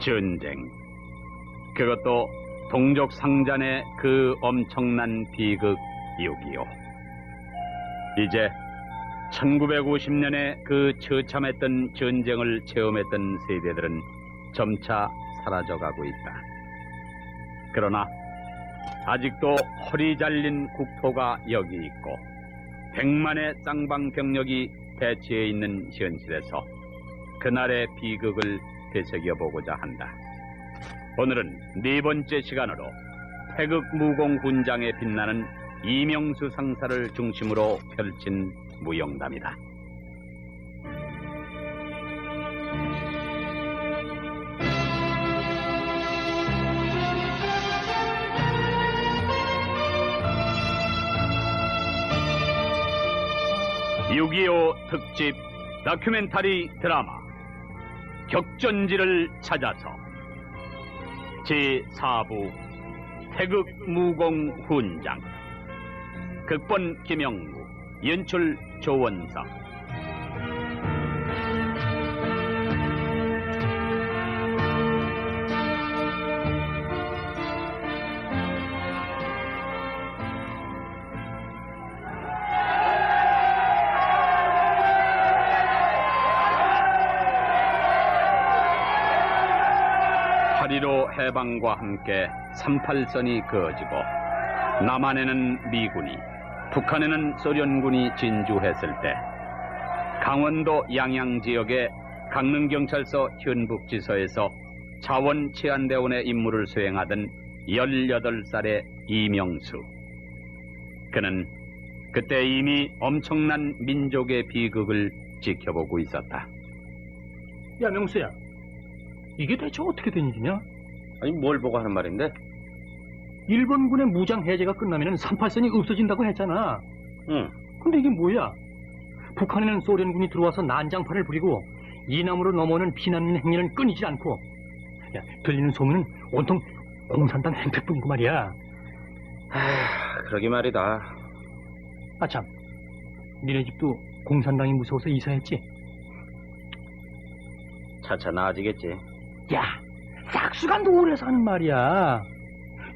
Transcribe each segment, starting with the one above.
전쟁. 그것도 동족 상잔의 그 엄청난 비극 6.25. 이제 1950년에 그 처참했던 전쟁을 체험했던 세대들은 점차 사라져가고 있다. 그러나 아직도 허리 잘린 국토가 여기 있고 100만의 쌍방병력이 대치해 있는 현실에서 그날의 비극을 되새겨보고자 한다. 오늘은 네 번째 시간으로 태극무공훈장에 빛나는 이명수 상사를 중심으로 펼친 무용담이다. (6.25) 특집 다큐멘터리 드라마 격전지를 찾아서 제4부 태극무공훈장. 극본 김영무, 연출 조원석. 파리로 해방과 함께 38선이 그어지고 남한에는 미군이, 북한에는 소련군이 진주했을 때 강원도 양양 지역의 강릉경찰서 현북지서에서 자원치안대원의 임무를 수행하던 18살의 이명수. 그는 그때 이미 엄청난 민족의 비극을 지켜보고 있었다. 야, 명수야. 이게 대체 어떻게 된 일이냐? 아니, 뭘 보고 하는 말인데? 일본군의 무장 해제가 끝나면 38선이 없어진다고 했잖아. 응. 근데 이게 뭐야? 북한에는 소련군이 들어와서 난장판을 부리고 이남으로 넘어오는 피난민 행렬은 끊이지 않고, 야, 들리는 소문은 온통 공산당 행패뿐이고 말이야. 그러기 말이다. 아참, 니네 집도 공산당이 무서워서 이사했지? 차차 나아지겠지. 야, 싹수가 노래서 하는 말이야.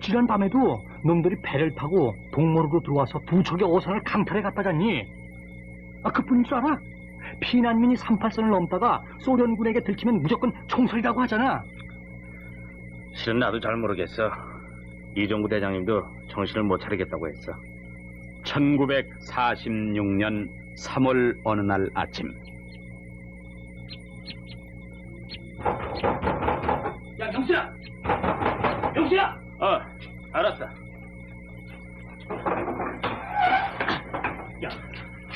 지난 밤에도 놈들이 배를 타고 동모르로 들어와서 두 척의 어선을 강탈해 갔다 잤니? 그뿐인 줄 알아? 피난민이 38선을 넘다가 소련군에게 들키면 무조건 총살이라고 하잖아. 실은 나도 잘 모르겠어. 이종구 대장님도 정신을 못 차리겠다고 했어. 1946년 3월 어느 날 아침. 야, 명수야! 명수야! 알았어.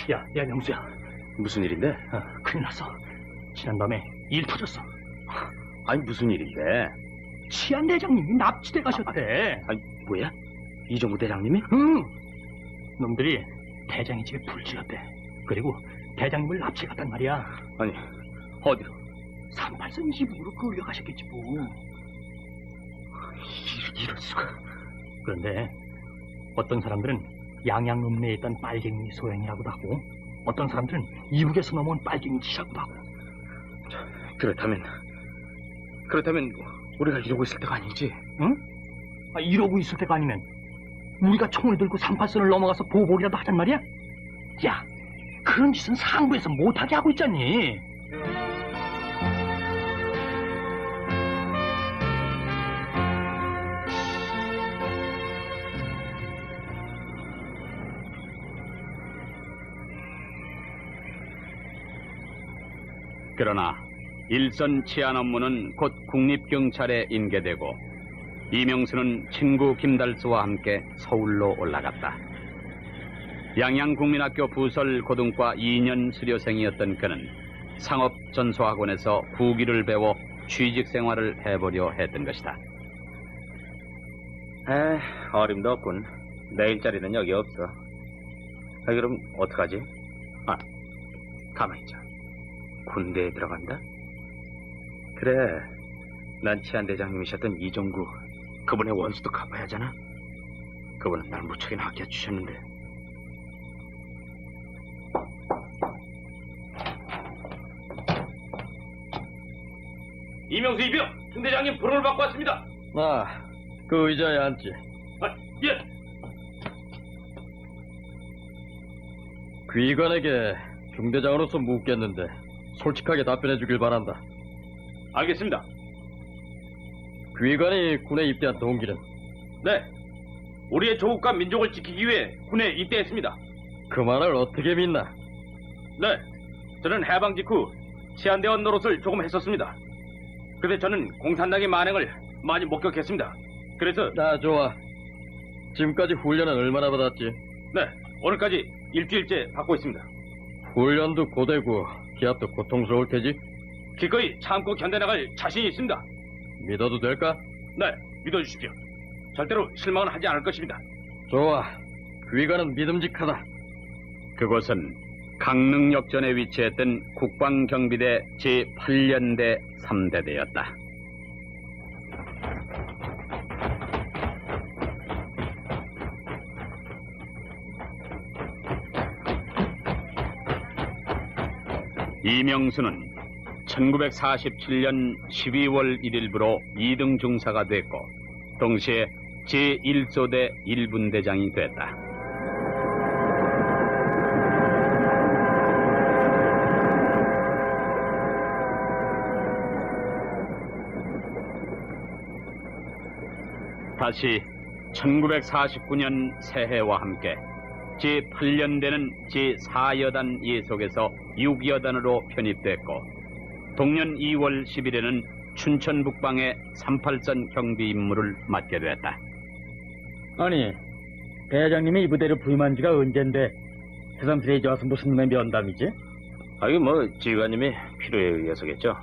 야, 명수야. 무슨 일인데? 큰일 났어. 지난밤에 일 터졌어. 아니, 무슨 일인데? 치안 대장님이 납치돼 가셨대. 아니, 뭐야? 이종구 대장님이? 응. 놈들이 대장의 집에 불 지었대. 그리고 대장님을 납치해 갔단 말이야. 아니, 어디로? 38선 지붕으로 끌려가셨겠지 뭐. 이럴 수가. 그런데 어떤 사람들은 양양 읍내에 있던 빨갱이 소행이라고도 하고, 어떤 사람들은 이북에서 넘어온 빨갱이 짓이라고도 하고. 그렇다면 우리가 이러고 있을 때가 아니지? 응? 이러고 있을 때가 아니면 우리가 총을 들고 38선을 넘어가서 보복이라도 하잔 말이야? 야, 그런 짓은 상부에서 못하게 하고 있잖니. 그러나 일선 치안 업무는 곧 국립경찰에 인계되고 이명수는 친구 김달수와 함께 서울로 올라갔다. 양양국민학교 부설 고등과 2년 수료생이었던 그는 상업전소학원에서 구기를 배워 취직 생활을 해보려 했던 것이다. 어림도 없군. 내 일자리는 여기 없어. 그럼 어떡하지? 가만히 있자. 군대에 들어간다? 그래, 난 치안대장님이셨던 이종구, 그분의 원수도 갚아야 하잖아. 그분은 날 무척이나 아껴주셨는데. 이명수 이병 중대장님 부름을 받고 왔습니다. 그 의자에 앉지. 예. 귀관에게 중대장으로서 묻겠는데 솔직하게 답변해 주길 바란다. 알겠습니다. 귀관이 군에 입대한 동기는? 네. 우리의 조국과 민족을 지키기 위해 군에 입대했습니다. 그 말을 어떻게 믿나? 네. 저는 해방 직후 치안대원 노릇을 조금 했었습니다. 그런데 저는 공산당의 만행을 많이 목격했습니다. 그래서 좋아. 지금까지 훈련은 얼마나 받았지? 네. 오늘까지 일주일째 받고 있습니다. 훈련도 고되고 기압도 고통스러울 테지? 기꺼이 참고 견뎌나갈 자신이 있습니다. 믿어도 될까? 네. 믿어주십시오. 절대로 실망은 하지 않을 것입니다. 좋아. 귀관은 믿음직하다. 그곳은 강릉역전에 위치했던 국방경비대 제8년대 3대대였다. 이명수는 1947년 12월 1일부로 2등 중사가 됐고 동시에 제1소대 1분대장이 됐다. 다시 1949년 새해와 함께 제8년대는 제4여단 예속에서 6여단으로 편입됐고 동년 2월 10일에는 춘천 북방의 38선 경비 임무를 맡게 됐다. 아니, 대장님이 이 부대를 부임한 지가 언젠데 새삼스레 이제 와서 무슨 놈의 면담이지? 이거 뭐 지휘관님이 필요에 의해서겠죠.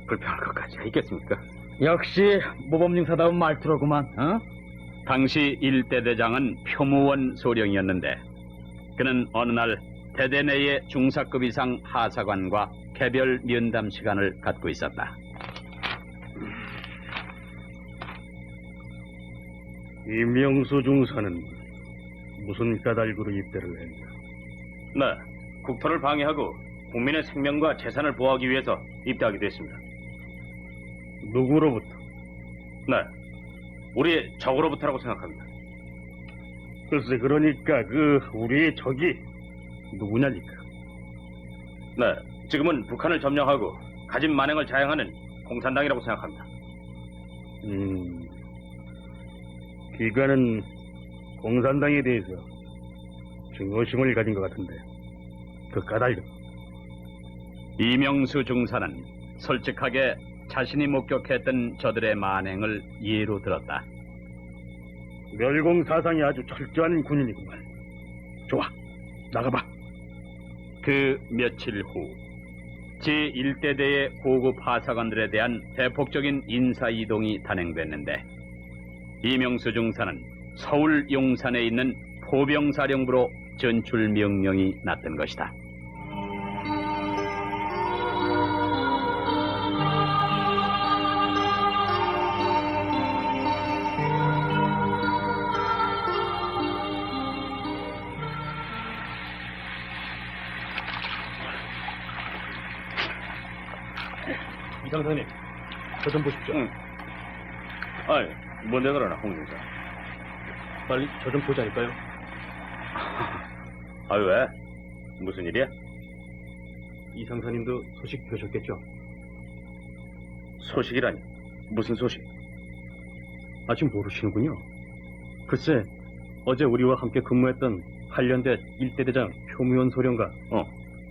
불편할 것까지가 있겠습니까? 역시 모범중사다운 말투로구만. 어? 당시 일대대장은 표무원 소령이었는데 그는 어느 날 대대 내의 중사급 이상 하사관과 개별 면담 시간을 갖고 있었다. 이명수 중사는 무슨 까닭으로 입대를 했나? 네. 국토를 방해하고 국민의 생명과 재산을 보호하기 위해서 입대하게 됐습니다. 누구로부터? 네. 우리의 적으로부터라고 생각합니다. 글쎄, 그러니까 우리의 적이 누구냐니까. 네. 지금은 북한을 점령하고 가진 만행을 자행하는 공산당이라고 생각합니다. 기관은 공산당에 대해서 증오심을 가진 것 같은데 그 까닭은? 이명수 중사는 솔직하게 자신이 목격했던 저들의 만행을 예로 들었다. 멸공 사상이 아주 철저한 군인이구만. 좋아, 나가봐. 그 며칠 후 제1대대의 고급 하사관들에 대한 대폭적인 인사이동이 단행됐는데 이명수 중사는 서울 용산에 있는 포병사령부로 전출 명령이 났던 것이다. 이상사님, 저 좀 보십시오. 뭔데 그러나, 홍중사. 빨리 저 좀 보자니까요. 왜? 무슨 일이야? 이상사님도 소식 들으셨겠죠? 소식이라니? 무슨 소식? 아직 모르시는군요. 글쎄, 어제 우리와 함께 근무했던 한련대 1대대장 표무원 소령과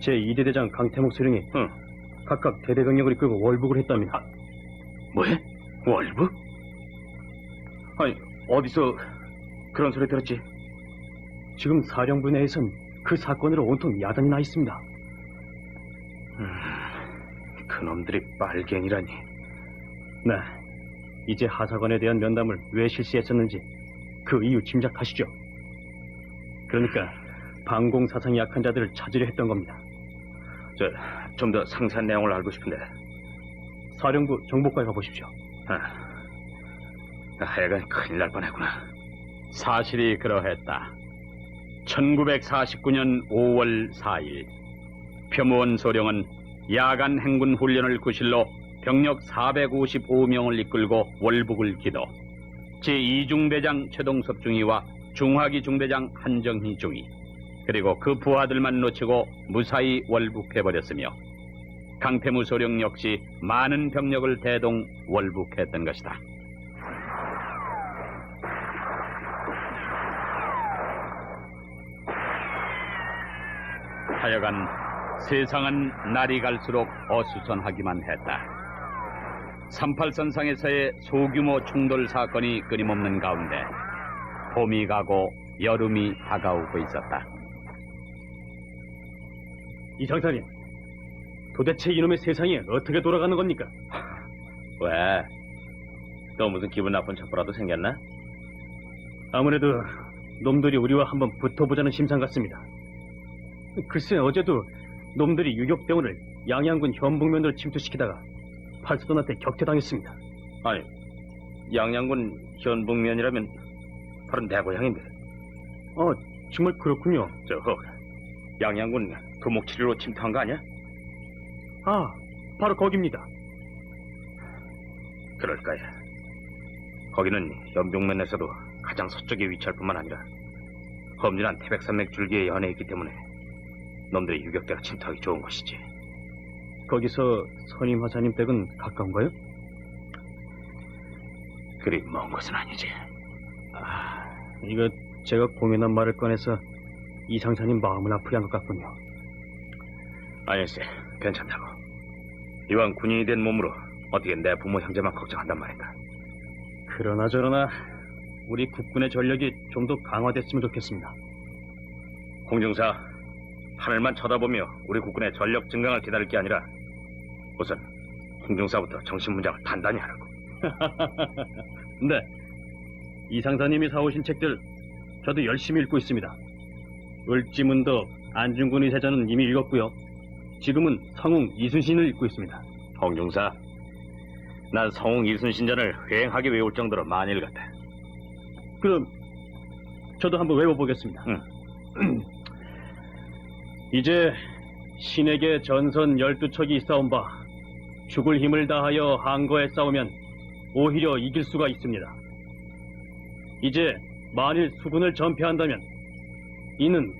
제2대대장 강태목 소령이 각각 대대병력을 이끌고 월북을 했답니다. 뭐해? 월북? 어디서 그런 소리 들었지? 지금 사령부 내에선 그 사건으로 온통 야단이 나 있습니다. 그놈들이 빨갱이라니. 네, 이제 하사관에 대한 면담을 왜 실시했었는지 그 이유 짐작하시죠? 그러니까 반공 사상이 약한 자들을 찾으려 했던 겁니다. 좀 더 상세한 내용을 알고 싶은데. 사령부 정보과에 가보십시오. 하여간 큰일 날 뻔했구나. 사실이 그러했다. 1949년 5월 4일 표무원 소령은 야간 행군 훈련을 구실로 병력 455명을 이끌고 월북을 기도, 제2중대장 최동섭 중위와 중화기 중대장 한정희 중위, 그리고 그 부하들만 놓치고 무사히 월북해버렸으며 강태무 소령 역시 많은 병력을 대동 월북했던 것이다. 하여간 세상은 날이 갈수록 어수선하기만 했다. 38선상에서의 소규모 충돌 사건이 끊임없는 가운데 봄이 가고 여름이 다가오고 있었다. 이상사님, 도대체 이놈의 세상이 어떻게 돌아가는 겁니까? 왜? 또 무슨 기분 나쁜 첩보라도 생겼나? 아무래도 놈들이 우리와 한번 붙어보자는 심상 같습니다. 글쎄, 어제도 놈들이 유격대원을 양양군 현북면으로 침투시키다가 팔수돈한테 격퇴당했습니다. 아니, 양양군 현북면이라면 바로 내 고향인데. 정말 그렇군요. 양양군 두목치리로 침투한 거 아니야? 바로 거깁니다. 그럴 거야. 거기는 현북면에서도 가장 서쪽에 위치할 뿐만 아니라 험준한 태백산맥 줄기에 연해 있기 때문에 놈들의 유격대가 침투하기 좋은 곳이지. 거기서 선임 하사님 댁은 가까운가요? 그리 먼 곳은 아니지. 이거 제가 공연한 말을 꺼내서 이상사님 마음을 아프게 한 것 같군요. 아니세, 괜찮다고. 이왕 군인이 된 몸으로 어떻게 내 부모 형제만 걱정한단 말인가. 그러나 저러나 우리 국군의 전력이 좀 더 강화됐으면 좋겠습니다. 홍중사, 하늘만 쳐다보며 우리 국군의 전력 증강을 기다릴 게 아니라 우선 홍중사부터 정신문장을 단단히 하라고. 네, 이상사님이 사오신 책들 저도 열심히 읽고 있습니다. 을지문덕, 안중근 의사전은 이미 읽었고요. 지금은 성웅 이순신을 읽고 있습니다. 홍중사, 난 성웅 이순신전을 휑하게 외울 정도로 많이 읽었다. 그럼 저도 한번 외워보겠습니다. 이제 신에게 전선 12척이 있사온 바 죽을 힘을 다하여 한거에 싸우면 오히려 이길 수가 있습니다. 이제 만일 수군을 전폐한다면 이는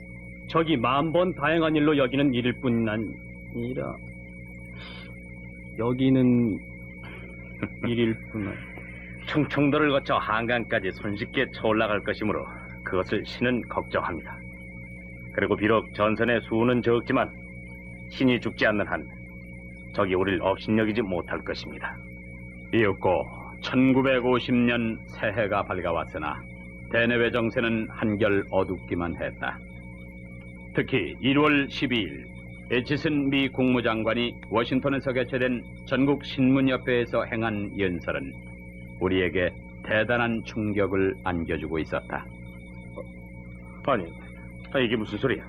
적이 만번 다행한 일로 여기는 일일 뿐 아니라 여기는 일일 뿐 충청도를 거쳐 한강까지 손쉽게 쳐올라갈 것이므로 그것을 신은 걱정합니다. 그리고 비록 전선의 수는 적지만 신이 죽지 않는 한 적이 우리를 업신여기지 못할 것입니다. 이윽고 1950년 새해가 밝아왔으나 대내외 정세는 한결 어둡기만 했다. 특히 1월 12일 에치슨 미 국무장관이 워싱턴에서 개최된 전국 신문협회에서 행한 연설은 우리에게 대단한 충격을 안겨주고 있었다. 아니, 이게 무슨 소리야?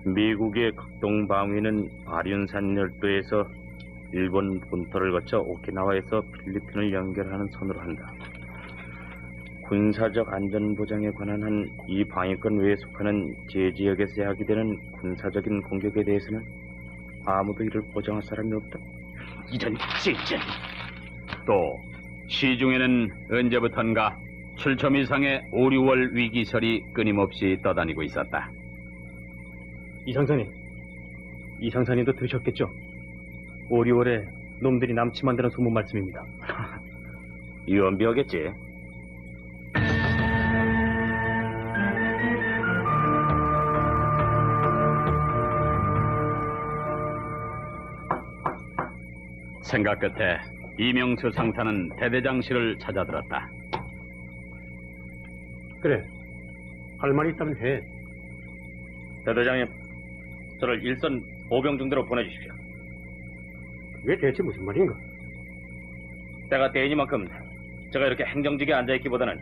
미국의 극동방위는 아륜산 열도에서 일본 본토를 거쳐 오키나와에서 필리핀을 연결하는 선으로 한다. 군사적 안전보장에 관한 한 이 방위권 외에 속하는 제지역에서 야기되는 군사적인 공격에 대해서는 아무도 이를 보장할 사람이 없다. 이런 진짜. 또 시중에는 언제부턴가 7점 이상의 오류월 위기설이 끊임없이 떠다니고 있었다. 이상사님도 들으셨겠죠? 5~6월에 놈들이 남침한다는 소문 말씀입니다. 유언비어겠지. 생각 끝에 이명수 상사는 대대장실을 찾아들었다. 그래, 할 말 있다면 해. 대대장님, 저를 일선 보병중대로 보내주십시오. 그게 대체 무슨 말인가? 때가 때이니만큼 제가 이렇게 행정직에 앉아있기보다는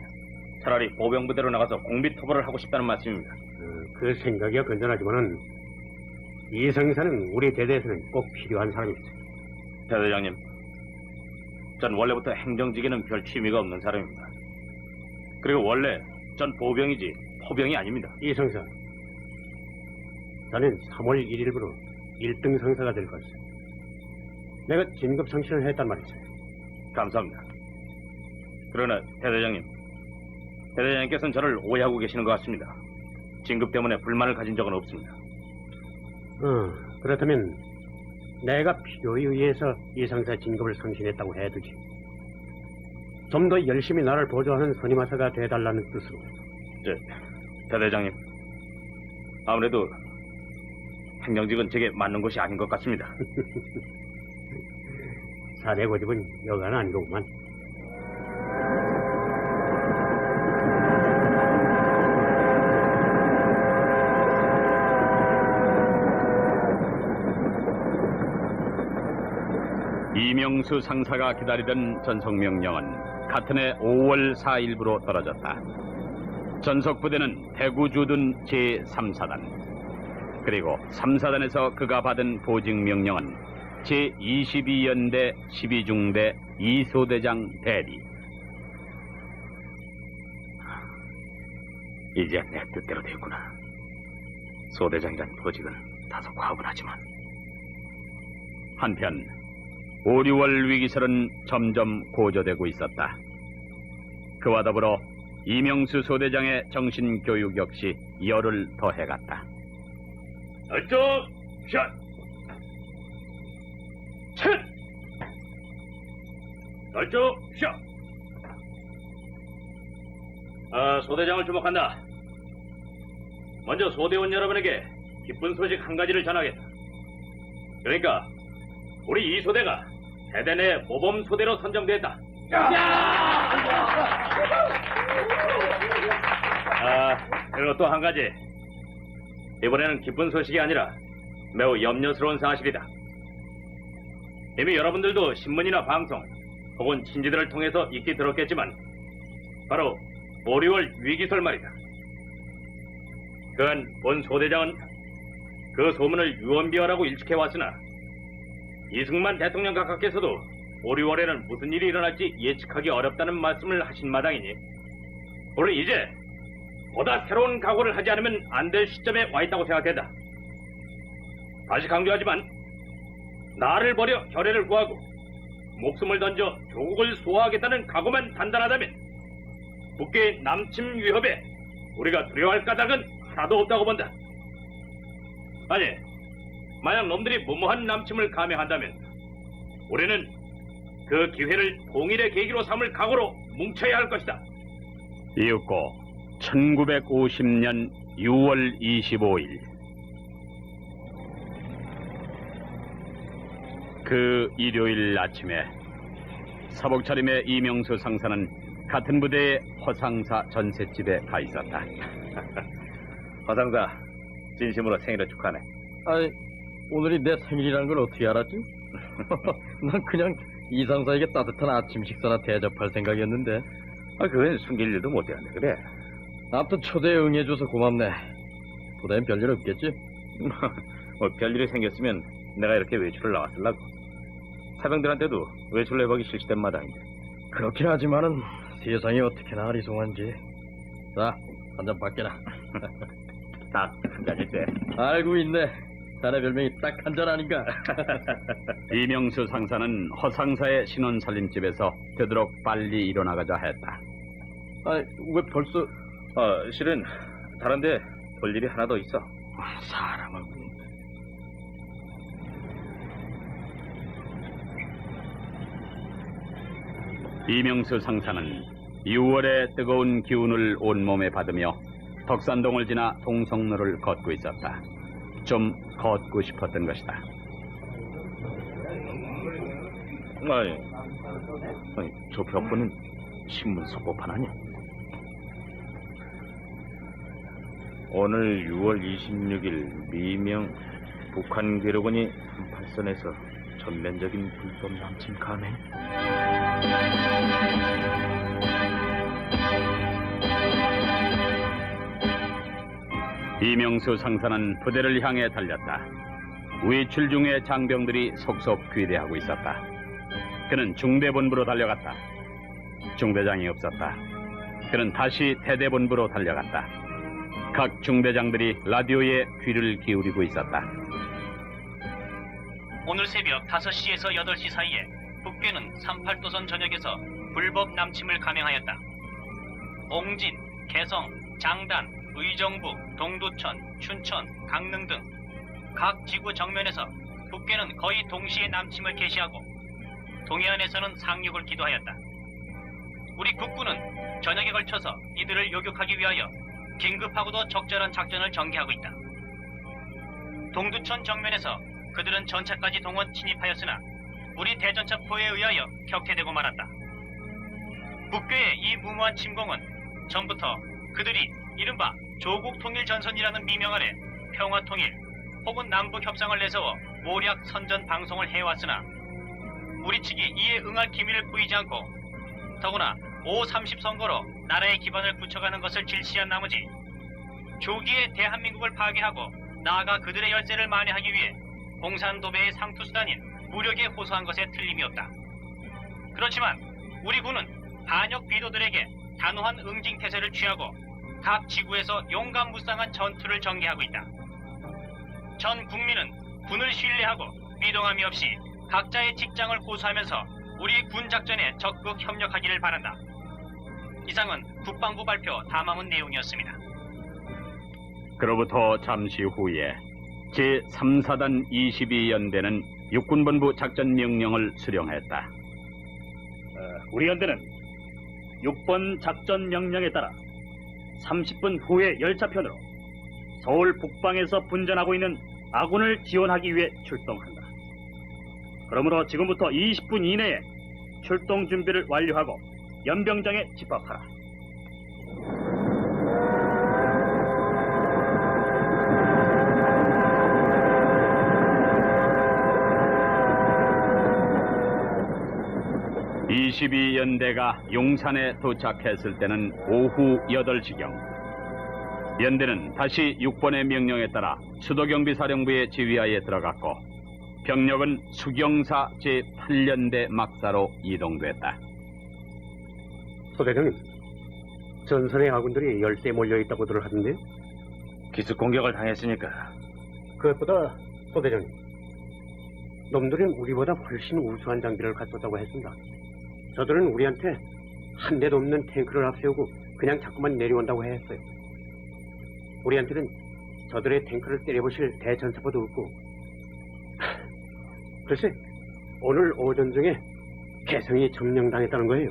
차라리 보병부대로 나가서 공비토벌을 하고 싶다는 말씀입니다. 그 생각이야 건전하지만은 이 상사는 우리 대대에서는 꼭 필요한 사람이지. 내가 진급 상신을 했단 말이지. 감사합니다. 그러나 대대장님, 대대장님께서는 저를 오해하고 계시는 것 같습니다. 진급 때문에 불만을 가진 적은 없습니다. 그렇다면 내가 필요에 의해서 이상사 진급을 상신했다고 해두지. 좀 더 열심히 나를 보조하는 선임하사가 돼달라는 뜻으로. 대대장님, 아무래도 행정직은 제게 맞는 것이 아닌 것 같습니다. 사대 고집은 여간 아니로구만. 이명수 상사가 기다리던 전속명령은 같은 해 5월 4일부로 떨어졌다. 전속부대는 대구 주둔 제3사단, 그리고 3사단에서 그가 받은 보직명령은 제22연대 12중대 이소대장 대리. 이제 내 뜻대로 됐구나. 소대장이란 보직은 다소 과분하지만. 한편 5, 6월 위기설은 점점 고조되고 있었다. 그와 더불어 이명수 소대장의 정신교육 역시 열을 더해갔다. 얼쪽 샷! 첫! 얼쪽 샷! 소대장을 주목한다. 먼저 소대원 여러분에게 기쁜 소식 한 가지를 전하겠다. 그러니까 우리 이 소대가 대대 내 모범 소대로 선정됐다. 그리고 또 한 가지. 이번에는 기쁜 소식이 아니라 매우 염려스러운 사실이다. 이미 여러분들도 신문이나 방송 혹은 친지들을 통해서 익히 들었겠지만 바로 5, 6월 위기설 말이다. 그간 본 소대장은 그 소문을 유언비어라고 일축해왔으나 이승만 대통령 각하께서도 5, 6월에는 무슨 일이 일어날지 예측하기 어렵다는 말씀을 하신 마당이니 우리 이제 보다 새로운 각오를 하지 않으면 안 될 시점에 와 있다고 생각된다. 다시 강조하지만 나를 버려 결의를 구하고 목숨을 던져 조국을 수호하겠다는 각오만 단단하다면 북괴의 남침 위협에 우리가 두려워할 까닭은 하나도 없다고 본다. 아니, 만약 놈들이 무모한 남침을 감행한다면 우리는 그 기회를 통일의 계기로 삼을 각오로 뭉쳐야 할 것이다. 이윽고 1950년 6월 25일 그 일요일 아침에 사복차림의 이명수 상사는 같은 부대의 허상사 전셋집에 가 있었다. 허상사, 진심으로 생일을 축하하네. 아니, 오늘이 내 생일이라는 걸 어떻게 알았지? 난 그냥 이상사에게 따뜻한 아침 식사나 대접할 생각이었는데. 그건 숨길 일도 못 되는데 그래. 아무튼 초대에 응해줘서 고맙네. 부대엔 별일 없겠지? 별일이 생겼으면 내가 이렇게 외출을 나왔을라고. 사병들한테도 외출 내박이 실시된 마당인데. 그렇긴 하지만은 세상이 어떻게나 아리송한지. 자, 한잔 받게라. 딱 한 가지째. 알고 있네. 자네 별명이 딱 한 잔 아닌가? 이명수 상사는 허상사의 신혼살림집에서 되도록 빨리 일어나가자 했다. 아니, 왜 벌써... 실은 다른데 볼 일이 하나 더 있어. 사람은... 이명수 상사는 6월의 뜨거운 기운을 온몸에 받으며 덕산동을 지나 동성로를 걷고 있었다. 좀 걷고 싶었던 것이다. 아니, 저 벽보는 신문 속보판 아니야? 오늘 6월 26일 미명 북한 괴력원이 38선에서 전면적인 불법 남침 감행. 이명수 상사는 부대를 향해 달렸다. 외출 중에 장병들이 속속 귀대하고 있었다. 그는 중대본부로 달려갔다. 중대장이 없었다. 그는 다시 대대본부로 달려갔다. 각 중대장들이 라디오에 귀를 기울이고 있었다. 오늘 새벽 5시에서 8시 사이에 북괴는 38도선 전역에서 불법 남침을 감행하였다. 옹진, 개성, 장단, 의정부, 동두천, 춘천, 강릉 등 각 지구 정면에서 북괴는 거의 동시에 남침을 개시하고 동해안에서는 상륙을 기도하였다. 우리 국군은 전역에 걸쳐서 이들을 요격하기 위하여 긴급하고도 적절한 작전을 전개하고 있다. 동두천 정면에서 그들은 전차까지 동원 진입하였으나 우리 대전차 포에 의하여 격퇴되고 말았다. 북괴의 이 무모한 침공은 전부터 그들이 이른바 조국통일전선이라는 미명 아래 평화통일 혹은 남북협상을 내세워 모략 선전 방송을 해왔으나 우리 측이 이에 응할 기미를 보이지 않고 더구나 5.30 선거로 나라의 기반을 굳혀가는 것을 질시한 나머지 조기에 대한민국을 파괴하고 나아가 그들의 열세를 만회하기 위해 공산도배의 상투수단인 무력에 호소한 것에 틀림이 없다. 그렇지만 우리 군은 반역 비도들에게 단호한 응징태세를 취하고 각 지구에서 용감무쌍한 전투를 전개하고 있다. 전 국민은 군을 신뢰하고 비동함이 없이 각자의 직장을 고수하면서 우리 군 작전에 적극 협력하기를 바란다. 이상은 국방부 발표 담화문 내용이었습니다. 그로부터 잠시 후에 제3사단 22연대는 육군본부 작전명령을 수령했다. 우리 연대는 6번 작전 명령에 따라 30분 후에 열차편으로 서울 북방에서 분전하고 있는 아군을 지원하기 위해 출동한다. 그러므로 지금부터 20분 이내에 출동 준비를 완료하고 연병장에 집합하라. (22연대가) 용산에 도착했을 때는 오후 8시경. 연대는 다시 6번의 명령에 따라 수도경비사령부의 지휘하에 들어갔고 병력은 수경사 제8연대 막사로 이동됐다. 소대장님, 전선의 아군들이 열세에 몰려있다고들 하던데요? 기습 공격을 당했으니까. 그것보다 소대장님, 놈들은 우리보다 훨씬 우수한 장비를 갖췄다고 했습니다. 저들은 우리한테 한 대도 없는 탱크를 앞세우고 그냥 자꾸만 내려온다고 했어요. 우리한테는 저들의 탱크를 때려보실 대전차포도 없고 글쎄 오늘 오전 중에 개성이 점령당했다는 거예요.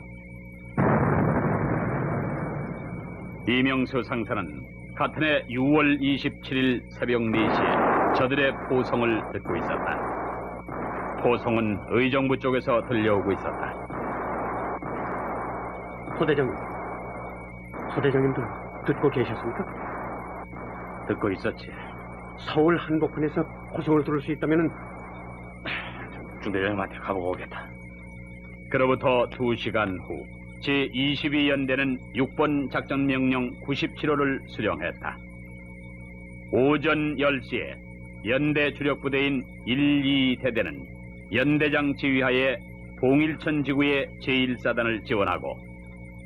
이명수 상사는 같은 해 6월 27일 새벽 4시에 저들의 포성을 듣고 있었다. 포성은 의정부 쪽에서 들려오고 있었다. 소대장님도 듣고 계셨습니까? 듣고 있었지. 서울 한복판에서 포성을 들을 수 있다면은 중대장님한테 가보고 오겠다. 그로부터 2시간 후 제22연대는 6번 작전명령 97호를 수령했다. 오전 10시에 연대 주력부대인 1, 2대대는 연대장 지휘하에 봉일천 지구의 제1사단을 지원하고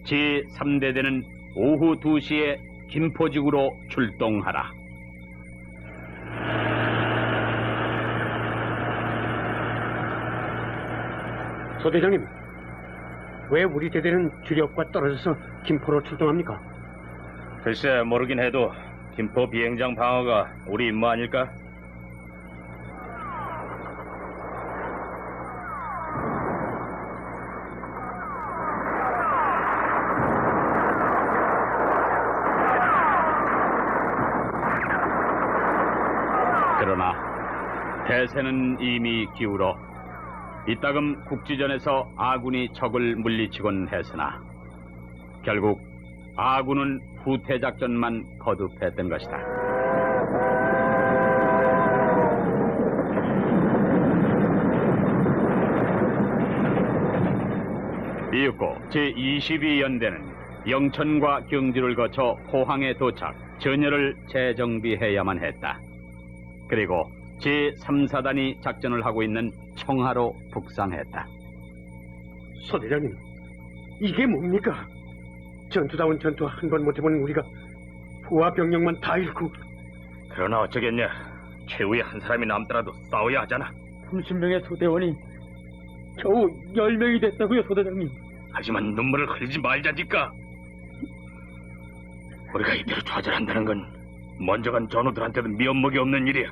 제3대대는 오후 2시에 김포지구로 출동하라. 소대장님, 왜 우리 대대는 주력과 떨어져서 김포로 출동합니까? 글쎄 모르긴 해도 김포 비행장 방어가 우리 임무 아닐까? 그러나 대세는 이미 기울어 이따금 국지전에서 아군이 적을 물리치곤 했으나 결국 아군은 후퇴작전만 거듭했던 것이다. 이윽고 제22연대는 영천과 경주를 거쳐 포항에 도착, 전열을 재정비해야만 했다. 그리고 제3사단이 작전을 하고 있는 청하로 북상했다. 소대장님, 이게 뭡니까? 전투다운 전투 한 번 못해본 우리가 부하 병력만 다 잃고. 그러나 어쩌겠냐. 최후의 한 사람이 남더라도 싸워야 하잖아. 30명의 소대원이 겨우 10명이 됐다고요, 소대장님. 하지만 눈물을 흘리지 말자니까. 우리가 이대로 좌절한다는 건 먼저 간 전우들한테도 미엄먹이 없는 일이야.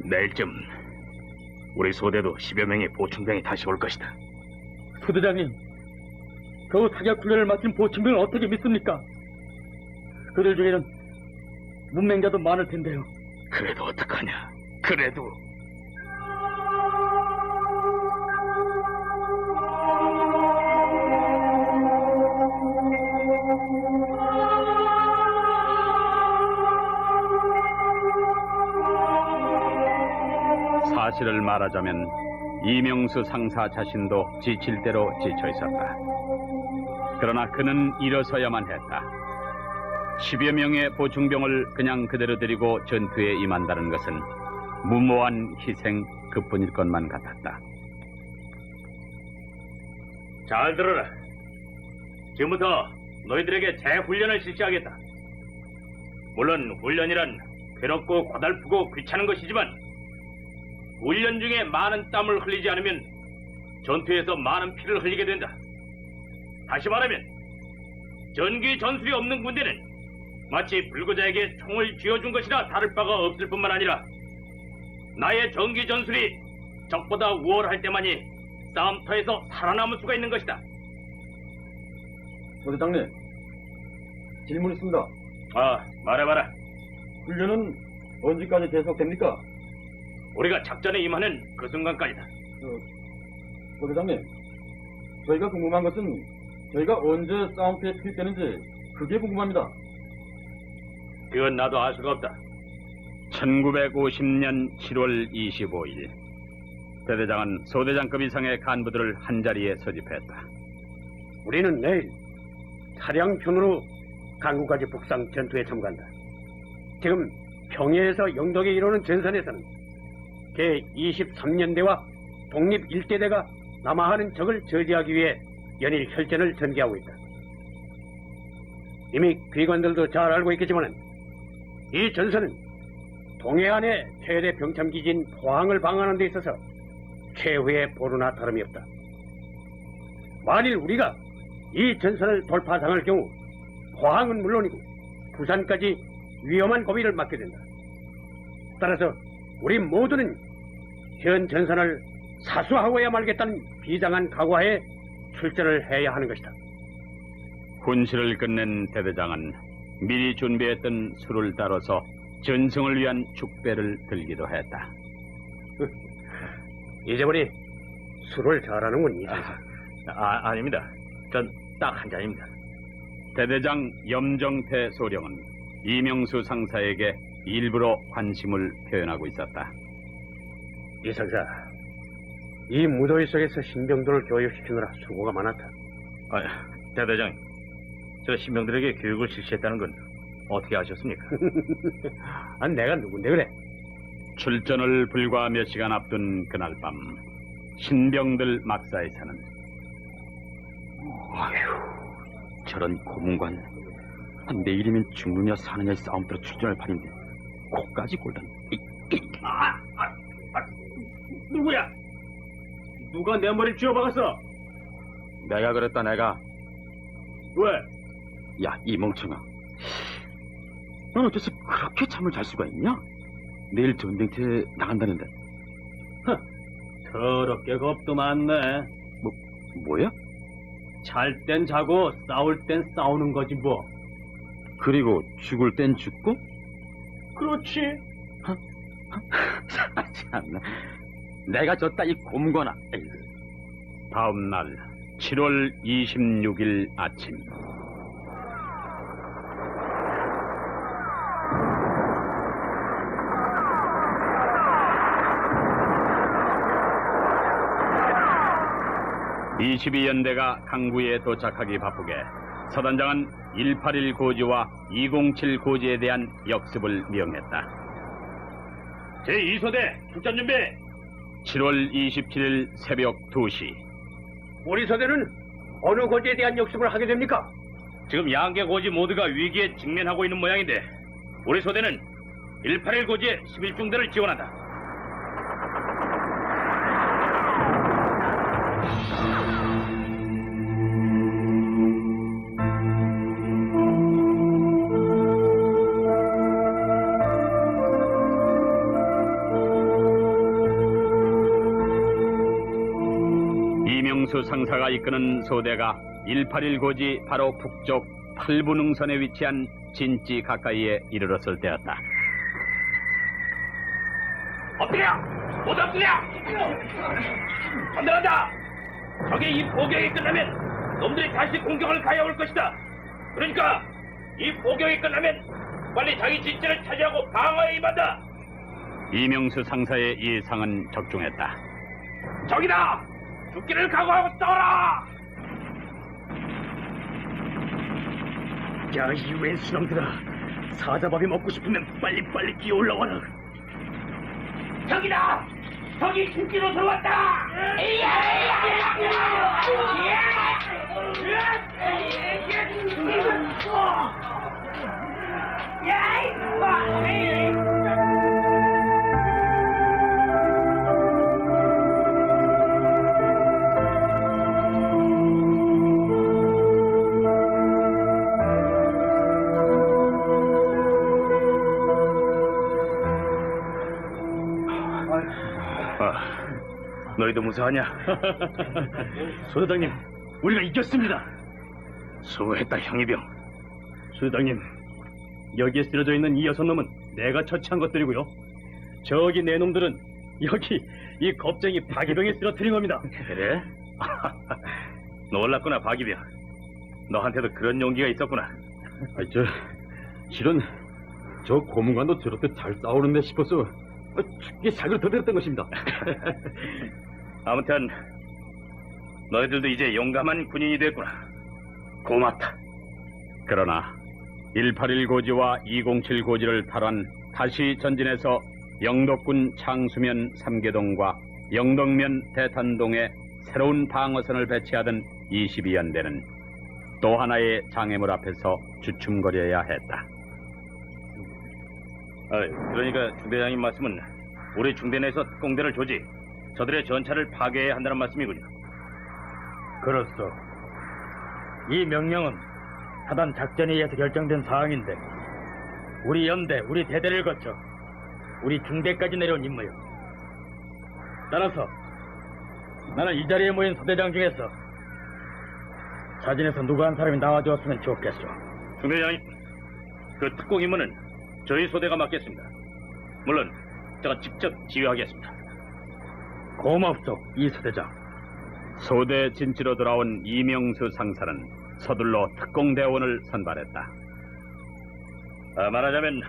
내일쯤 우리 소대도 10여 명의 보충병이 다시 올 것이다. 소대장님, 겨우 사격 훈련을 마친 보충병을 어떻게 믿습니까? 그들 중에는 문맹자도 많을 텐데요. 그래도 어떡하냐. 그래도. 사실을 말하자면 이명수 상사 자신도 지칠 대로 지쳐 있었다. 그러나 그는 일어서야만 했다. 10여 명의 보충병을 그냥 그대로 데리고 전투에 임한다는 것은 무모한 희생 그뿐일 것만 같았다. 잘 들어라. 지금부터 너희들에게 재훈련을 실시하겠다. 물론 훈련이란 괴롭고 고달프고 귀찮은 것이지만 훈련 중에 많은 땀을 흘리지 않으면 전투에서 많은 피를 흘리게 된다. 다시 말하면 전기 전술이 없는 군대는 마치 불구자에게 총을 쥐어준 것이나 다를 바가 없을 뿐만 아니라 나의 전기 전술이 적보다 우월할 때만이 싸움터에서 살아남을 수가 있는 것이다. 소대장님, 질문 있습니다. 말해봐라. 훈련은 언제까지 계속됩니까? 우리가 작전에 임하는 그 순간까지다. 소대장님, 저희가 궁금한 것은 저희가 언제 싸움터에 투입되는지 그게 궁금합니다. 그건 나도 알 수가 없다. 1950년 7월 25일 대대장은 소대장급 이상의 간부들을 한자리에 소집했다. 우리는 내일 차량편으로 강구까지 북상 전투에 참가한다. 지금 평해에서 영덕에 이르는 전선에서는 개 23년대와 독립 1대대가 남하하는 적을 저지하기 위해 연일 혈전을 전개하고 있다. 이미 귀관들도 잘 알고 있겠지만 이 전선은 동해안의 최대 병참기지인 포항을 방어하는 데 있어서 최후의 보루나 다름이 없다. 만일 우리가 이 전선을 돌파당할 경우 포항은 물론이고 부산까지 위험한 고비를 맞게 된다. 따라서 우리 모두는 현 전선을 사수하고야 말겠다는 비장한 각오하에 출전을 해야 하는 것이다. 훈시를 끝낸 대대장은 미리 준비했던 술을 따라서 전승을 위한 축배를 들기도 했다. 이제 보니 술을 잘하는군, 이선사. 아닙니다. 전 딱 한 잔입니다. 대대장 염정태 소령은 이명수 상사에게 일부러 관심을 표현하고 있었다. 이선사, 이 무더위 속에서 신병들을 교육시키느라 수고가 많았다. 대대장, 저 신병들에게 교육을 실시했다는 건 어떻게 아셨습니까? 내가 누군데 그래? 출전을 불과 몇 시간 앞둔 그날 밤 신병들 막사에서는 저런 고문관, 내일이면 죽느냐 사느냐의 싸움터로 출전할 판인데 코까지 골단. 누구야? 누가 내 머리를 쥐어박았어? 내가 그랬다. 내가. 왜? 야, 이 멍청아, 넌 어째서 그렇게 잠을 잘 수가 있냐? 내일 전쟁터에 나간다는데. 더럽게 겁도 많네. 뭐야? 잘 땐 자고 싸울 땐 싸우는 거지 뭐. 그리고 죽을 땐 죽고? 그렇지. 참나, 내가 졌다 이 고문관아. 다음 날 7월 26일 아침 (22연대가) 강구에 도착하기 바쁘게 서단장은 181 고지와 207 고지에 대한 역습을 명했다. 제2소대 출전 준비. 7월 27일 새벽 2시 우리 소대는 어느 고지에 대한 역습을 하게 됩니까? 지금 양계 고지 모두가 위기에 직면하고 있는 모양인데 우리 소대는 181 고지에 11중대를 지원한다. 이명수 상사가 이끄는 소대가 181 고지 바로 북쪽 8분 능선에 위치한 진지 가까이에 이르렀을 때였다. 엎드려! 모두 엎드려! 건들어다! 적의 이 포격이 끝나면 놈들이 다시 공격을 가해올 것이다. 그러니까 이 포격이 끝나면 빨리 자기 진지를 차지하고 방어에 임한다. 이명수 상사의 예상은 적중했다. 적이다! 죽기를 각오하고 싸워라! 야, 이 왼수놈들아. 사자밥이 먹고 싶으면 빨리빨리 기어 올라와라. 적이다! 적이 죽기로 들어왔다! 너희도 무사하냐? 소대장님, 우리가 이겼습니다. 수고했다, 형이병. 소대장님, 여기에 쓰러져 있는 이 6놈은 내가 처치한 것들이고요. 저기 네 놈들은 여기 이 겁쟁이 박이병에 쓰러뜨린 겁니다. 그래? 놀랐구나, 박이병. 너한테도 그런 용기가 있었구나. 실은 저 고문관도 저렇게 잘 싸우는데 싶어서 죽게 살을 더 들었던 것입니다. 아무튼 너희들도 이제 용감한 군인이 됐구나. 고맙다. 그러나 181 고지와 207 고지를 탈환 다시 전진해서 영덕군 창수면 삼계동과 영덕면 대탄동에 새로운 방어선을 배치하던 22연대는 또 하나의 장애물 앞에서 주춤거려야 했다. 그러니까 중대장님 말씀은 우리 중대 내에서 특공대를 조지 저들의 전차를 파괴해야 한다는 말씀이군요. 그렇소. 이 명령은 사단 작전회의에서 결정된 사항인데 우리 연대, 우리 대대를 거쳐 우리 중대까지 내려온 임무요. 따라서 나는 이 자리에 모인 소대장 중에서 사진에서 누구 한 사람이 나와주었으면 좋겠소. 중대장님, 그 특공 임무는 저희 소대가 맡겠습니다. 물론 제가 직접 지휘하겠습니다. 고맙소, 이 소대장. 소대 진지로 돌아온 이명수 상사는 서둘러 특공대원을 선발했다. 말하자면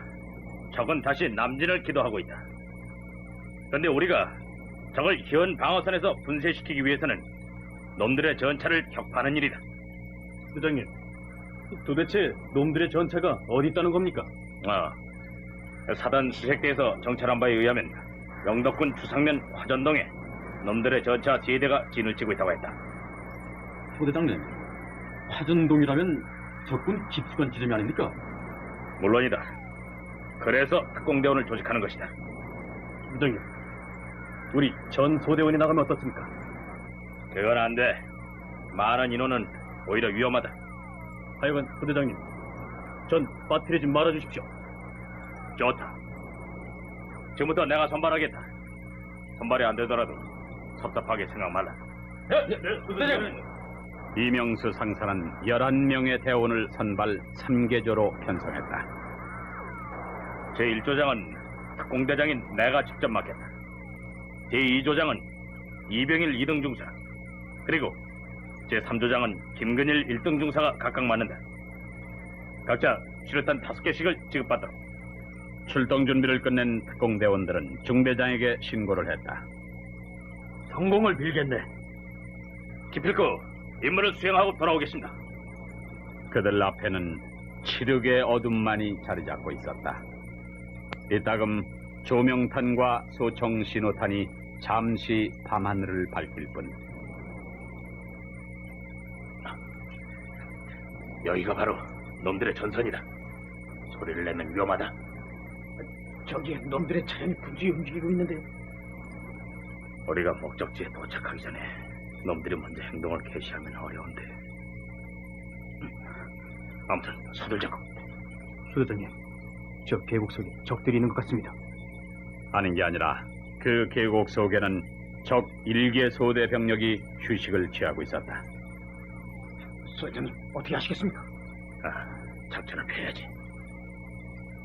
적은 다시 남진을 기도하고 있다. 그런데 우리가 적을 현 방어선에서 분쇄시키기 위해서는 놈들의 전차를 격파하는 일이다. 소대장님, 도대체 놈들의 전차가 어디 있다는 겁니까? 사단 수색대에서 정찰한 바에 의하면 영덕군 주상면 화전동에 놈들의 전차 3대가 진을 치고 있다고 했다. 소대장님, 화전동이라면 적군 깊숙한 지점이 아닙니까? 물론이다. 그래서 특공대원을 조직하는 것이다. 소대장님, 우리 전 소대원이 나가면 어떻습니까? 그건 안 돼. 많은 인원은 오히려 위험하다. 하여간 소대장님, 전 빠뜨리지 말아주십시오. 좋다. 지금부터 내가 선발하겠다. 선발이 안 되더라도 섭섭하게 생각 말라. 소대장님. 이명수 상사는 11명의 대원을 선발 3개조로 편성했다. 제1조장은 특공대장인 내가 직접 맡겠다. 제2조장은 이병일 2등 중사, 그리고 제3조장은 김근일 1등 중사가 각각 맡는다. 각자 수류탄 5개씩을 지급받도록. 출동 준비를 끝낸 특공대원들은 중대장에게 신고를 했다. 성공을 빌겠네. 기필코 임무를 수행하고 돌아오겠습니다. 그들 앞에는 치륵의 어둠만이 자리 잡고 있었다. 이따금 조명탄과 소총 신호탄이 잠시 밤하늘을 밝힐 뿐. 여기가 바로 놈들의 전선이다. 소리를 내면 위험하다. 저기 놈들의 차량이 분주히 움직이고 있는데요. 우리가 목적지에 도착하기 전에 놈들이 먼저 행동을 개시하면 어려운데. 아무튼 서둘자고. 소대장님, 저 계곡 속에 적들이 있는 것 같습니다. 아닌 게 아니라 그 계곡 속에는 적 1개 소대 병력이 휴식을 취하고 있었다. 소대장님, 어떻게 하시겠습니까? 작전을 펴야지.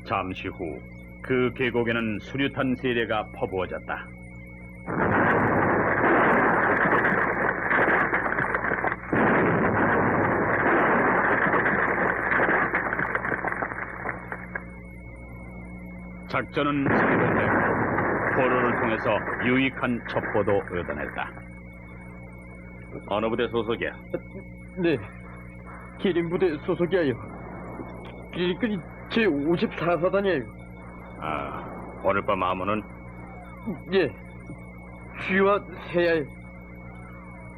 잠시 후 그 계곡에는 수류탄 세례가 퍼부어졌다. 작전은 성공되고 포로를 통해서 유익한 첩보도 얻어냈다. 어느 부대 소속이야? 네, 기린부대 소속이에요. 기린끈이 제54사단이에요. 오늘 밤 암호는 예, 쥐와 새야에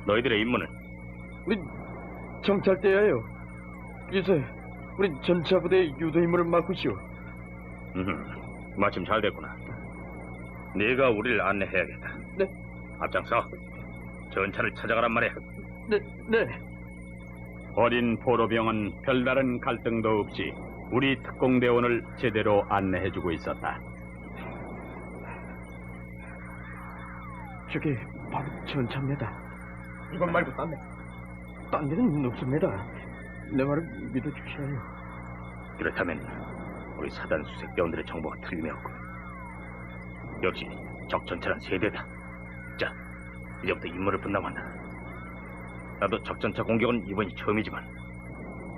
너희들의 임무는? 우리 정찰대예요. 요새 우리 전차부대의 유도 임무를 맡고 있시오. 마침 잘 됐구나. 네가 우리를 안내해야겠다. 네, 앞장서 전차를 찾아가란 말이야. 네. 어린 포로병은 별다른 갈등도 없이 우리 특공대원을 제대로 안내해주고 있었다. 저게 바로 전차입니다. 이건 말고 딴 데는 없습니다. 내 말을 믿어주셔야 해요. 그렇다면 우리 사단 수색대원들의 정보가 틀림이 없고 역시 적 전차는 세대다. 자, 이제부터 임무를 분담한다. 나도 적 전차 공격은 이번이 처음이지만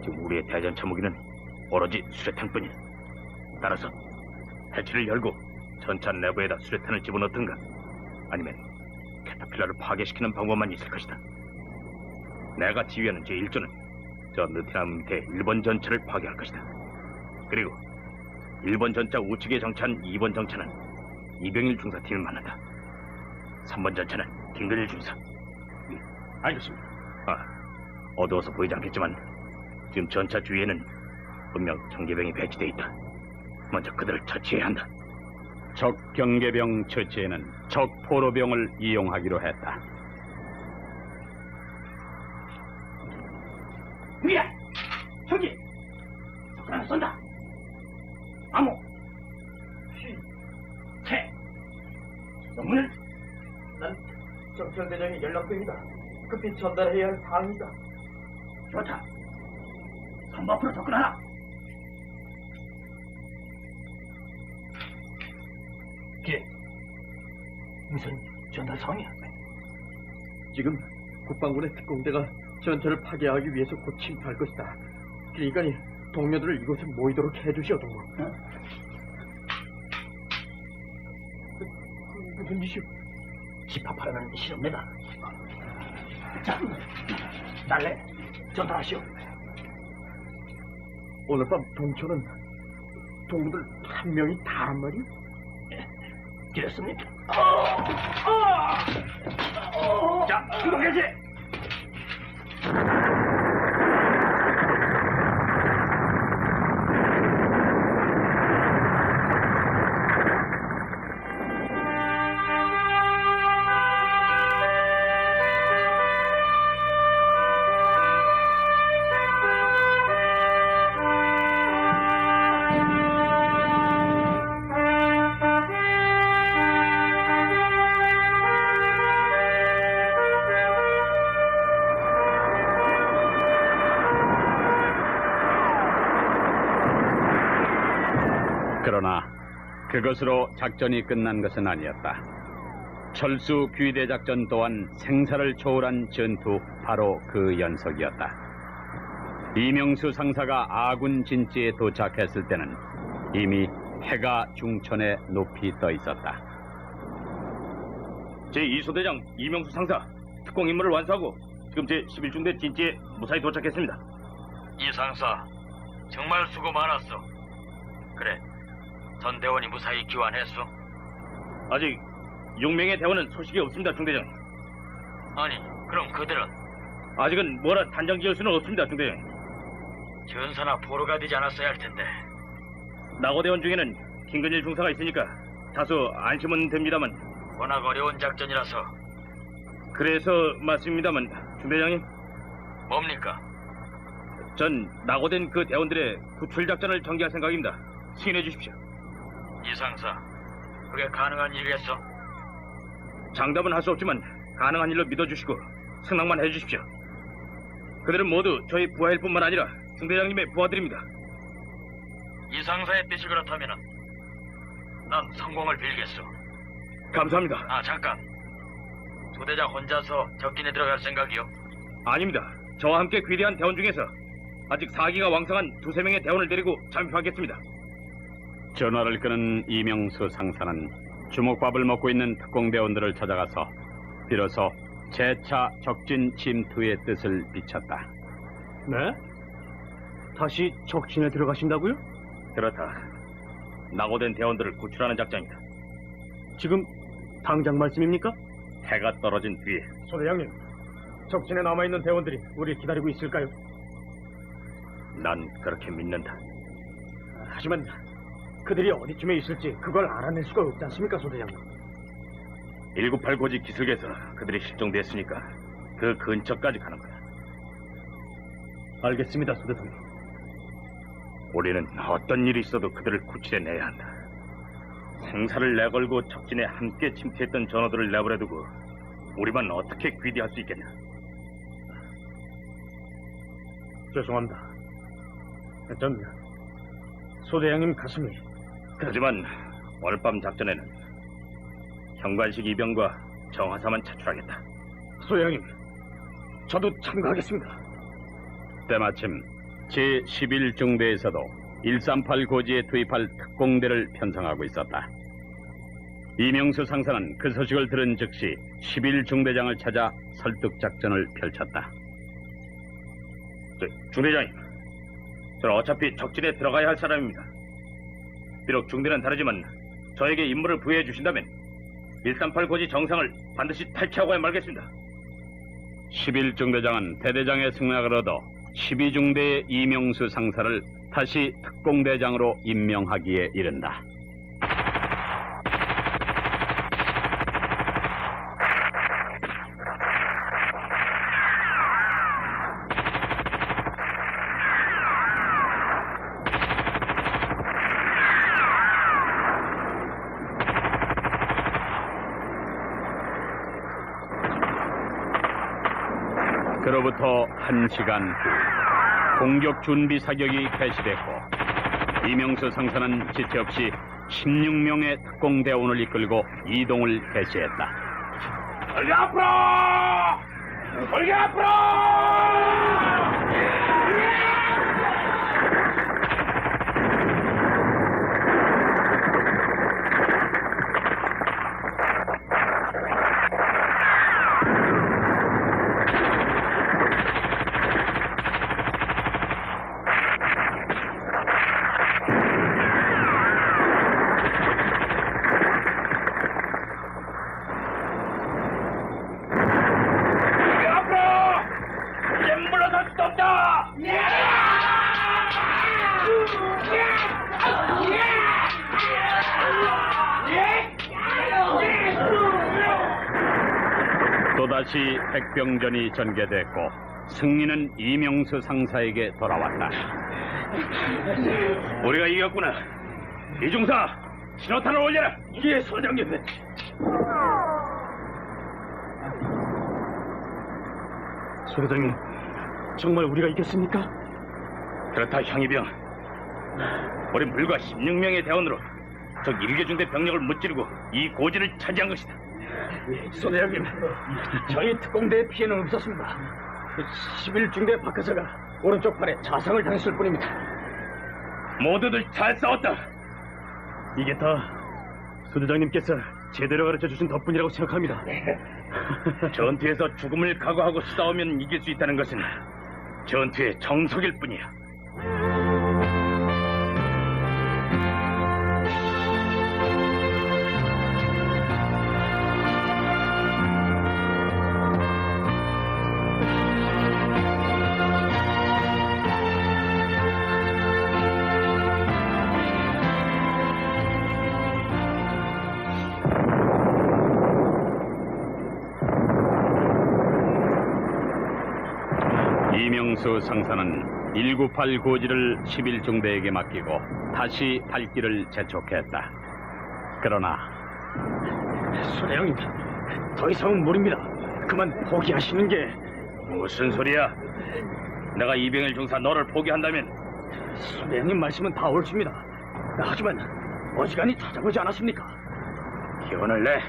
지금 우리의 대전차 무기는 오로지 수류탄뿐이다. 따라서 해치를 열고 전차 내부에다 수류탄을 집어넣든가 아니면 캐터필러를 파괴시키는 방법만 있을 것이다. 내가 지휘하는 제1조는 저 느티나무 밑에 1번 전차를 파괴할 것이다. 그리고 1번 전차 우측에 정차한 2번 정차는 이병일 중사팀을 만난다. 3번 전차는 김근일 중사. 알겠습니다. 어두워서 보이지 않겠지만 지금 전차 주위에는 분명 경계병이 배치돼 있다. 먼저 그들을 처치해야 한다. 적 경계병 처치에는 적 포로병을 이용하기로 했다. 위야, 저기 적 하나 쏜다. 암호, 새. 너무는 난 정찰대장의 연락드립니다. 급히 전달해야 할 사항입니다. 좋다. 선부 앞으로 접근하라. 예. 무슨 전달 상황이야? 지금 국방군의 특공대가 전차를 파괴하기 위해서 곧 침투할 것이다. 그러니까 동료들을 이곳에 모이도록 해주시오, 동무. 무슨 짓이오? 집합하라는 실험내다. 자, 날래 전달하시오. 오늘 밤 동초는 동무들 한 명이 다란 말이? 그렇습니까? 자, 이동 개시! 그러나 그것으로 작전이 끝난 것은 아니었다. 철수 귀대 작전 또한 생사를 초월한 전투 바로 그 연속이었다. 이명수 상사가 아군 진지에 도착했을 때는 이미 해가 중천에 높이 떠 있었다. 제2소대장 이명수 상사 특공 임무를 완수하고 지금 제11중대 진지에 무사히 도착했습니다. 이 상사, 정말 수고 많았어. 그래, 전대원이 무사히 귀환했어? 아직 6명의 대원은 소식이 없습니다, 중대장. 아니, 그럼 그들은 아직은 뭐라 단정 지을 수는 없습니다, 중대장. 전사나 포로가 되지 않았어야 할 텐데. 낙오대원 중에는 김근일 중사가 있으니까 다소 안심은 됩니다만 워낙 어려운 작전이라서. 그래서 말씀입니다만 중대장님, 뭡니까? 전 낙오된 그 대원들의 구출 작전을 전개할 생각입니다. 승인해 주십시오. 이상사, 그게 가능한 일이겠어? 장담은 할 수 없지만 가능한 일로 믿어주시고 승낙만 해주십시오. 그들은 모두 저희 부하일 뿐만 아니라 중대장님의 부하들입니다. 이상사의 뜻이 그렇다면은 난 성공을 빌겠어. 감사합니다. 아, 잠깐. 소대장 혼자서 적진에 들어갈 생각이요? 아닙니다. 저와 함께 귀대한 대원 중에서 아직 사기가 왕성한 두세 명의 대원을 데리고 잠입하겠습니다. 전화를 끄는 이명수 상사는 주먹밥을 먹고 있는 특공대원들을 찾아가서 비로소 재차 적진 침투의 뜻을 비쳤다. 네? 다시 적진에 들어가신다고요? 그렇다. 낙오된 대원들을 구출하는 작전이다. 지금 당장 말씀입니까? 해가 떨어진 뒤에 소대장님, 적진에 남아있는 대원들이 우리 기다리고 있을까요? 난 그렇게 믿는다. 하지만 그들이 어디쯤에 있을지 그걸 알아낼 수가 없지 않습니까, 소대장님? 198 고지 기슭에서 그들이 실종됐으니까 그 근처까지 가는 거야. 알겠습니다, 소대장님. 우리는 어떤 일이 있어도 그들을 구출해내야 한다. 생사를 내걸고 적진에 함께 침투했던 전우들을 내버려두고 우리만 어떻게 귀대할 수 있겠나. 죄송합니다. 전 소대장님 가슴이 하지만 오늘 밤 작전에는 현관식 이병과 정하사만 차출하겠다. 소대장님, 저도 참가하겠습니다. 때마침 제11중대에서도 138 고지에 투입할 특공대를 편성하고 있었다. 이명수 상사는 그 소식을 들은 즉시 11중대장을 찾아 설득 작전을 펼쳤다. 중대장님, 저는 어차피 적진에 들어가야 할 사람입니다. 비록 중대는 다르지만 저에게 임무를 부여해 주신다면 138 고지 정상을 반드시 탈취하고야 말겠습니다. 11중대장은 대대장의 승낙을 얻어 12중대의 이명수 상사를 다시 특공대장으로 임명하기에 이른다. 그로부터 1시간 후 공격 준비 사격이 개시됐고 이명수 상사는 지체 없이 16명의 특공대원을 이끌고 이동을 개시했다. 빨리 앞으로! 빨리 앞으로! 또다시 백병전이 전개됐고 승리는 이명수 상사에게 돌아왔다. 우리가 이겼구나. 이중사, 신호탄을 올려라. 예, 소장님. 소대장님, 정말 우리가 이겼습니까? 그렇다, 형이병. 우리 불과 16명의 대원으로 적 1개중대 병력을 무찌르고 이 고지를 차지한 것이다. 소대장님, 저희 특공대의 피해는 없었습니다. 11중대 박하사가 오른쪽 팔에 자상을 당했을 뿐입니다. 모두들 잘 싸웠다. 이게 다 소대장님께서 제대로 가르쳐주신 덕분이라고 생각합니다. 전투에서 죽음을 각오하고 싸우면 이길 수 있다는 것은 전투의 정석일 뿐이야. 이명수 상사는 198 고지를 11중대에게 맡기고 다시 발길을 재촉했다. 그러나 수대장님, 더 이상은 무리입니다. 그만 포기하시는 게. 무슨 소리야? 내가 이병일 중사 너를 포기한다면 수대장님 말씀은 다 옳습니다. 하지만 어지간히 찾아보지 않았습니까? 기원을 내.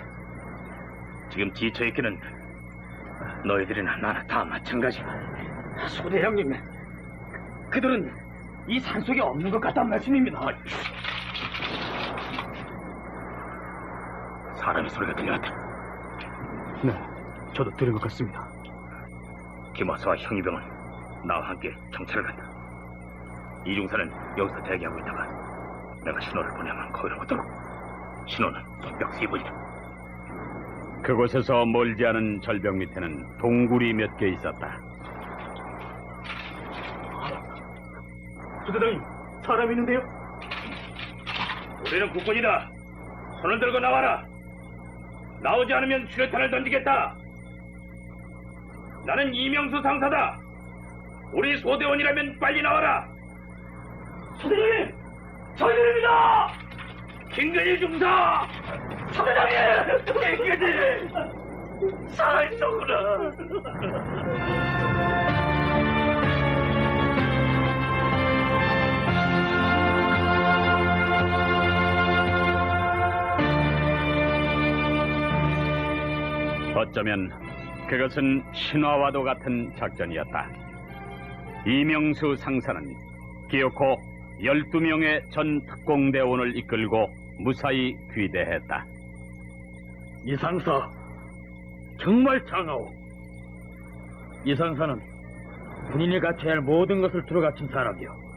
지금 지쳐있기는 너희들이나 나나 다 마찬가지야. 수대장님, 그들은 이 산속에 없는 것 같다는 말씀입니다. 사람의 소리가 들려왔다. 네, 저도 들은 것 같습니다. 김화수와 형이병은 나와 함께 경찰을 간다. 이중사는 여기서 대기하고 있다가 내가 신호를 보내면 거기로 오도록. 신호는 손뼉 3번이다. 그곳에서 멀지 않은 절벽 밑에는 동굴이 몇 개 있었다. 수대장님, 사람이 있는데요? 우리는 국군이다. 손을 들고 나와라. 나오지 않으면 수류탄을 던지겠다. 나는 이명수 상사다. 우리 소대원이라면 빨리 나와라. 수대장님, 저희들입니다! 김근일 중사. 수대장님, 김근일! 살아있었구나. 어쩌면 그것은 신화와도 같은 작전이었다. 이명수 상사는 기어코 12명의 전 특공대원을 이끌고 무사히 귀대했다. 이 상사, 정말 장하오. 이 상사는 군인이 갖춰야 할 모든 것을 들어갖춘 사람이요.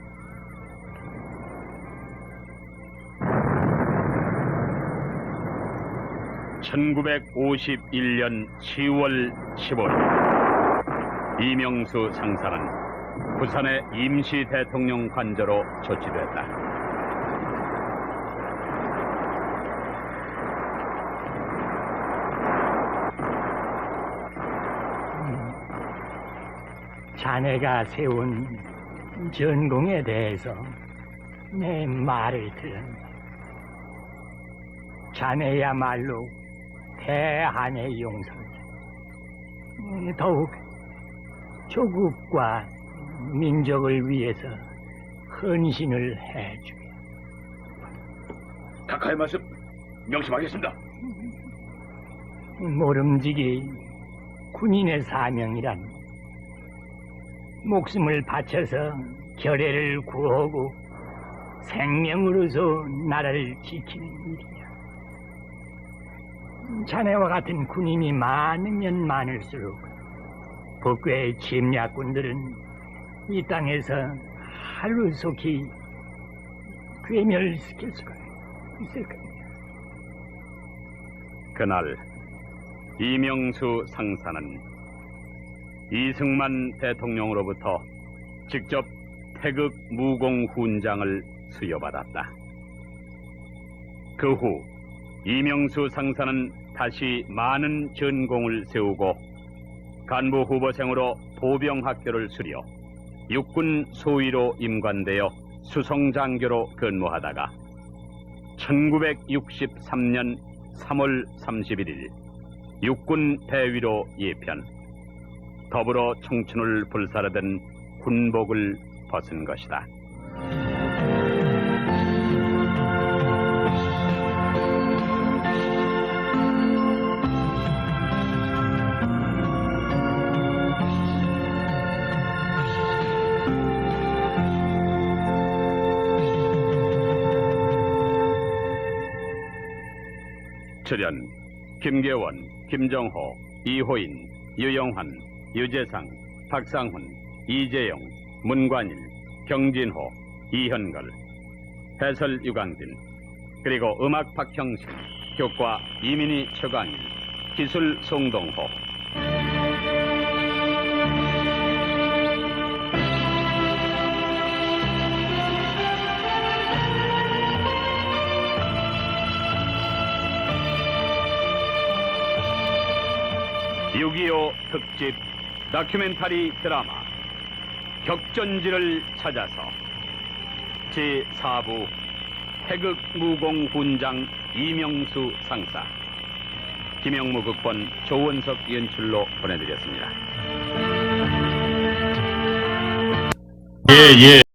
(1951년 10월 15일) 이명수 상사는 부산의 임시 대통령 관저로 조치됐다. 자네가 세운 전공에 대해서 내 말을 들었네. 자네야말로 대한의 용사다. 더욱 조국과 민족을 위해서 헌신을 해주게. 각하의 말씀 명심하겠습니다. 모름지기 군인의 사명이란 목숨을 바쳐서 결애를 구하고 생명으로서 나라를 지키는 일이야. 자네와 같은 군인이 많으면 많을수록 북괴의 침략군들은 이 땅에서 하루속히 괴멸시킬 수가 있을 거야. 그날 이명수 상사는 이승만 대통령으로부터 직접 태극 무공 훈장을 수여받았다. 그 후 이명수 상사는 다시 많은 전공을 세우고 간부 후보생으로 보병학교를 수료, 육군 소위로 임관되어 수송장교로 근무하다가 1963년 3월 31일 육군 대위로 예편, 더불어 청춘을 불사르던 군복을 벗은 것이다. 출연 김계원, 김정호, 이호인, 유영환, 유재상, 박상훈, 이재영, 문관일, 경진호, 이현걸, 해설 유강진, 그리고 음악 박형신, 교과 이민희 최광일, 기술 송동호. (6.25) 특집 다큐멘터리 드라마 격전지를 찾아서 제4부 태극 무공 군장 이명수 상사, 김영무 극본, 조원석 연출로 보내드렸습니다. 예.